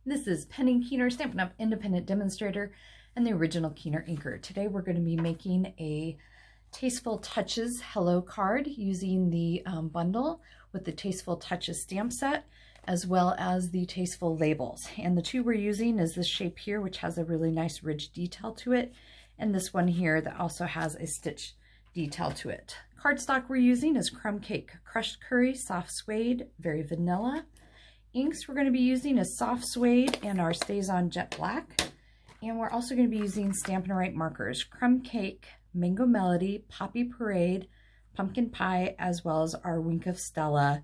This is Penny Keener, Stampin' Up! Independent Demonstrator and the original KeenerINKer. Today we're going to be making a Tasteful Touches Hello card using the bundle with the Tasteful Touches stamp set as well as the Tasteful labels. And the two we're using is this shape here, which has a really nice ridge detail to it, and this one here that also has a stitch detail to it. Cardstock we're using is Crumb Cake, Crushed Curry, Soft Suede, Very Vanilla. Inks we're going to be using is Soft Suede and our StazOn Jet Black. And we're also going to be using Stampin' Right markers, Crumb Cake, Mango Melody, Poppy Parade, Pumpkin Pie, as well as our Wink of Stella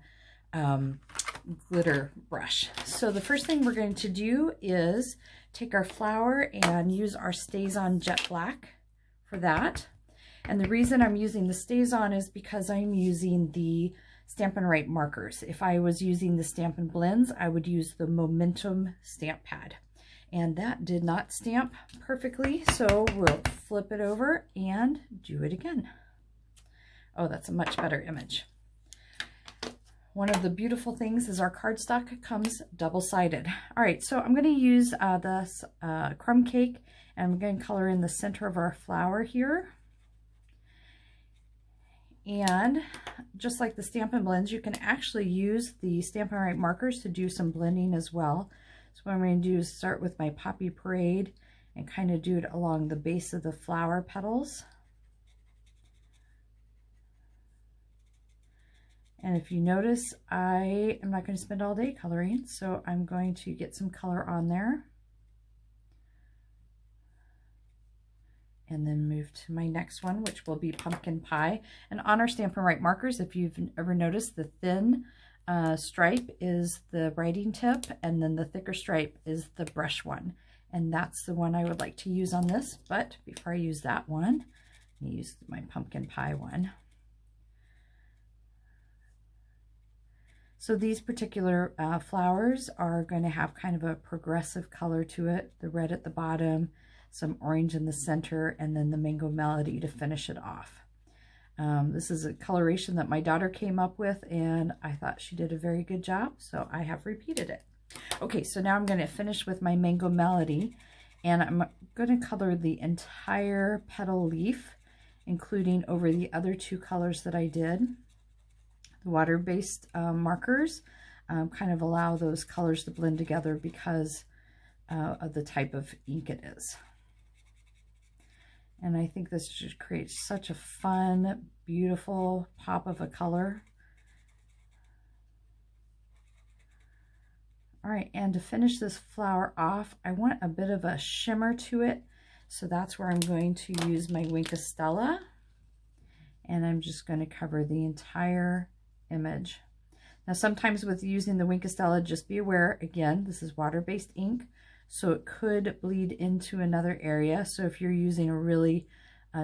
glitter brush. So the first thing we're going to do is take our flower and use our StazOn Jet Black for that. And the reason I'm using the StazOn is because I'm using the Stampin' Right markers. If I was using the Stampin' Blends, I would use the Momentum stamp pad. And that did not stamp perfectly, so we'll flip it over and do it again. Oh, that's a much better image. One of the beautiful things is our cardstock comes double-sided. All right, so I'm going to use this Crumb Cake, and I'm going to color in the center of our flower here. And just like the Stampin' Blends, you can actually use the Stampin' Right markers to do some blending as well. So what I'm going to do is start with my Poppy Parade and kind of do it along the base of the flower petals. And if you notice, I am not going to spend all day coloring, so I'm going to get some color on there. And then move to my next one, which will be Pumpkin Pie. And on our Stampin' Right markers, if you've ever noticed, the thin stripe is the writing tip, and then the thicker stripe is the brush one. And that's the one I would like to use on this. But before I use that one, I use my Pumpkin Pie one. So these particular flowers are going to have kind of a progressive color to it. The red at the bottom, some orange in the center, and then the Mango Melody to finish it off. This is a coloration that my daughter came up with, and I thought she did a very good job, so I have repeated it. Okay, so now I'm going to finish with my Mango Melody, and I'm going to color the entire petal leaf, including over the other two colors that I did. The water-based markers kind of allow those colors to blend together because of the type of ink it is. And I think this just creates such a fun, beautiful pop of a color. All right, and to finish this flower off, I want a bit of a shimmer to it. So that's where I'm going to use my Wink of Stella. And I'm just going to cover the entire image. Now, sometimes with using the Wink of Stella, just be aware, again, this is water-based ink, so it could bleed into another area. So if you're using a really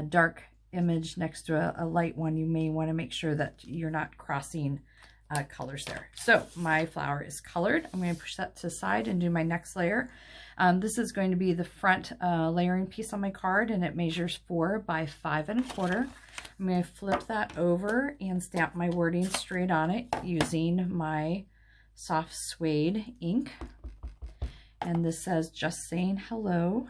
dark image next to a light one, you may want to make sure that you're not crossing colors there. So my flower is colored. I'm going to push that to the side and do my next layer. This is going to be the front layering piece on my card, and it measures 4 by 5 1/4. I'm going to flip that over and stamp my wording straight on it using my Soft Suede ink. And this says, "Just saying hello."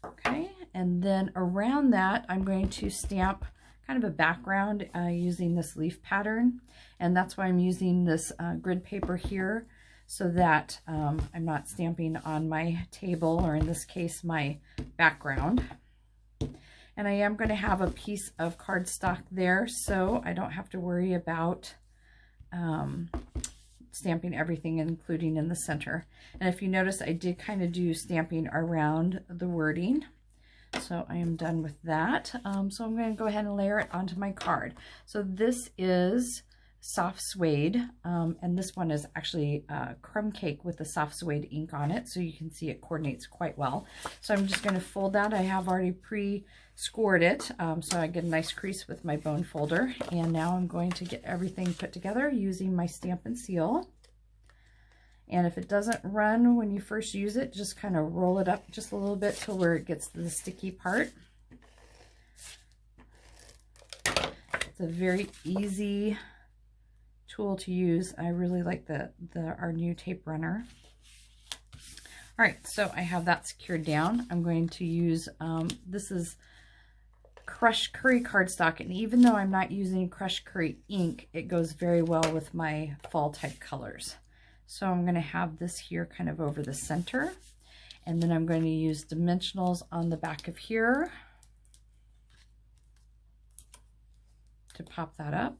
Okay, and then around that, I'm going to stamp kind of a background using this leaf pattern. And that's why I'm using this grid paper here, so that I'm not stamping on my table, or in this case, my background. And I am going to have a piece of cardstock there, so I don't have to worry about stamping everything, including in the center. And if you notice, I did kind of do stamping around the wording. So I am done with that. So I'm going to go ahead and layer it onto my card. So this is Soft Suede, and this one is actually Crumb Cake with the Soft Suede ink on it, so you can see it coordinates quite well. So I'm just going to fold that. I have already pre-scored it, so I get a nice crease with my bone folder. And now I'm going to get everything put together using my Stampin' Seal. And if it doesn't run when you first use it, just kind of roll it up just a little bit to where it gets to the sticky part. It's a very easy tool to use. I really like our new tape runner. All right, so I have that secured down. I'm going to use, this is crushed curry cardstock, and even though I'm not using crushed curry ink, it goes very well with my fall type colors. So I'm going to have this here kind of over the center, and then I'm going to use dimensionals on the back of here to pop that up.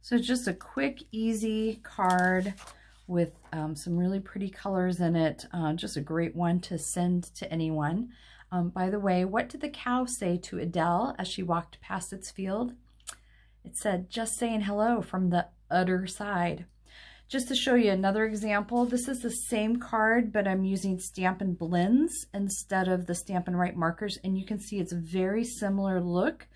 So just a quick, easy card with some really pretty colors in it. Just a great one to send to anyone. By the way, what did the cow say to Adele as she walked past its field? It said, "Just saying hello from the other side." Just to show you another example, this is the same card, but I'm using Stampin' Blends instead of the Stampin' Write markers, and you can see it's a very similar look.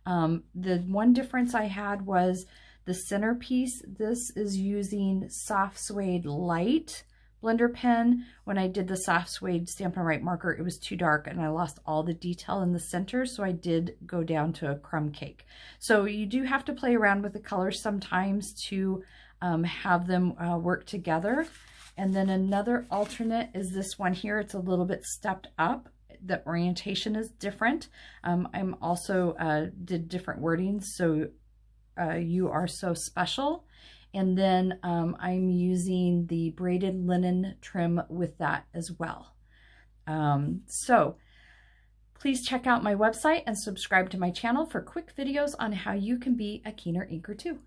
The one difference I had was the centerpiece. This is using Soft Suede Light blender pen. When I did the Soft Suede Stampin' Write marker, it was too dark and I lost all the detail in the center, so I did go down to a crumb cake. So you do have to play around with the colors sometimes to have them work together. And then another alternate is this one here. It's a little bit stepped up. The orientation is different. I'm also did different wordings, so you are so special. And then I'm using the braided linen trim with that as well. So please check out my website and subscribe to my channel for quick videos on how you can be a Keener Inker too.